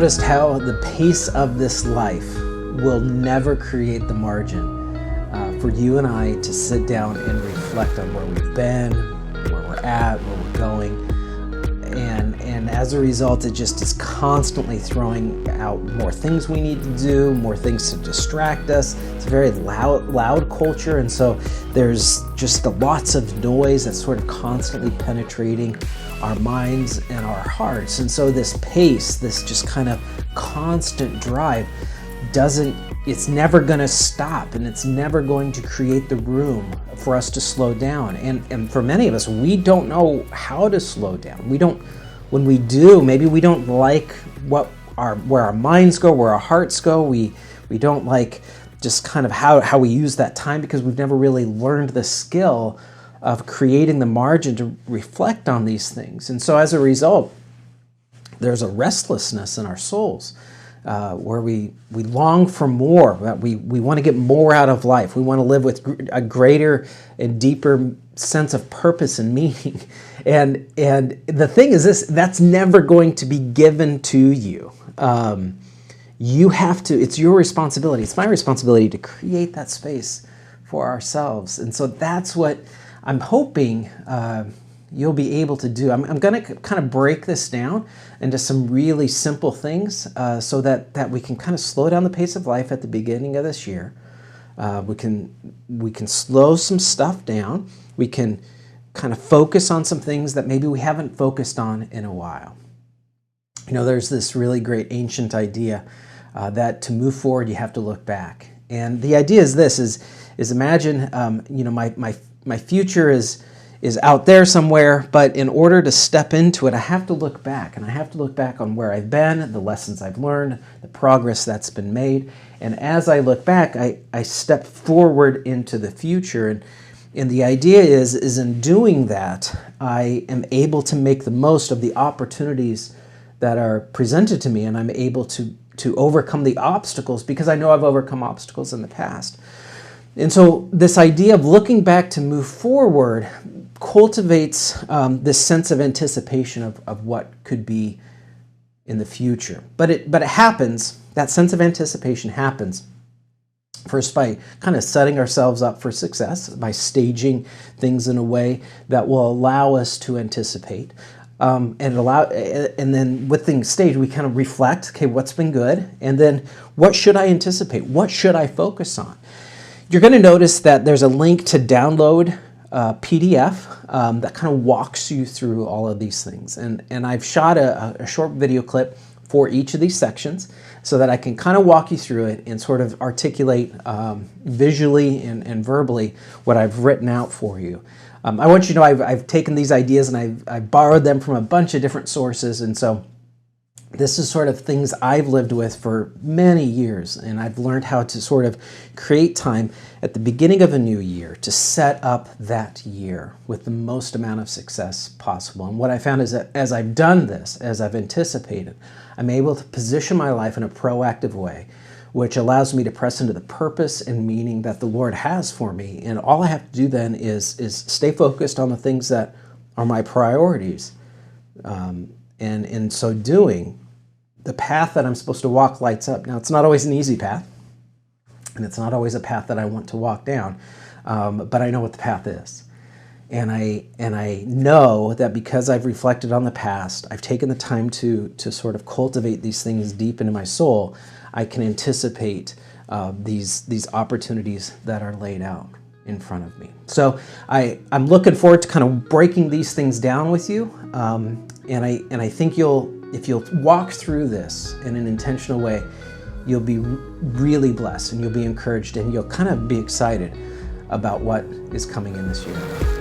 noticed how the pace of this life will never create the margin for you and I to sit down and reflect on where we've been, where we're at, where we're going. And as a result, it just is constantly throwing out more things we need to do, more things to distract us. It's a very loud culture, and so there's just lots of noise that's sort of constantly penetrating our minds and our hearts. And so this pace, this just kind of constant drive it's never going to stop, and it's never going to create the room for us to slow down. And for many of us, we don't know how to slow down. When we do, maybe we don't like where our minds go, where our hearts go. We don't like just kind of how we use that time, because we've never really learned the skill of creating the margin to reflect on these things. And so as a result, there's a restlessness in our souls. Where we long for more, we want to get more out of life. We want to live with a greater and deeper sense of purpose and meaning. And the thing is this, that's never going to be given to you. You have to, it's your responsibility, it's my responsibility to create that space for ourselves. And so that's what I'm hoping you'll be able to do. I'm going to kind of break this down into some really simple things so that we can kind of slow down the pace of life at the beginning of this year. We can slow some stuff down. We can kind of focus on some things that maybe we haven't focused on in a while. You know, there's this really great ancient idea that to move forward, you have to look back. And the idea is this: is imagine, you know, my future is out there somewhere, but in order to step into it, I have to look back, and I have to look back on where I've been, the lessons I've learned, the progress that's been made. And as I look back, I step forward into the future. And the idea is in doing that, I am able to make the most of the opportunities that are presented to me, and I'm able to overcome the obstacles because I know I've overcome obstacles in the past. And so this idea of looking back to move forward cultivates this sense of anticipation of what could be in the future. But it happens, that sense of anticipation happens first by kind of setting ourselves up for success, by staging things in a way that will allow us to anticipate. And then with things staged, we kind of reflect, okay, what's been good? And then what should I anticipate? What should I focus on? You're going to notice that there's a link to download PDF that kind of walks you through all of these things. And I've shot a short video clip for each of these sections so that I can kind of walk you through it and sort of articulate visually and verbally what I've written out for you. I want you to know I've taken these ideas and I've borrowed them from a bunch of different sources, and so this is sort of things I've lived with for many years, and I've learned how to sort of create time at the beginning of a new year to set up that year with the most amount of success possible. And what I found is that as I've done this, as I've anticipated, I'm able to position my life in a proactive way, which allows me to press into the purpose and meaning that the Lord has for me. And all I have to do then is stay focused on the things that are my priorities. And in so doing, the path that I'm supposed to walk lights up. Now, it's not always an easy path, and it's not always a path that I want to walk down, but I know what the path is. And I know that because I've reflected on the past, I've taken the time to sort of cultivate these things deep into my soul, I can anticipate these opportunities that are laid out in front of me. So I'm looking forward to kind of breaking these things down with you, and I think if you'll walk through this in an intentional way, you'll be really blessed, and you'll be encouraged, and you'll kind of be excited about what is coming in this year.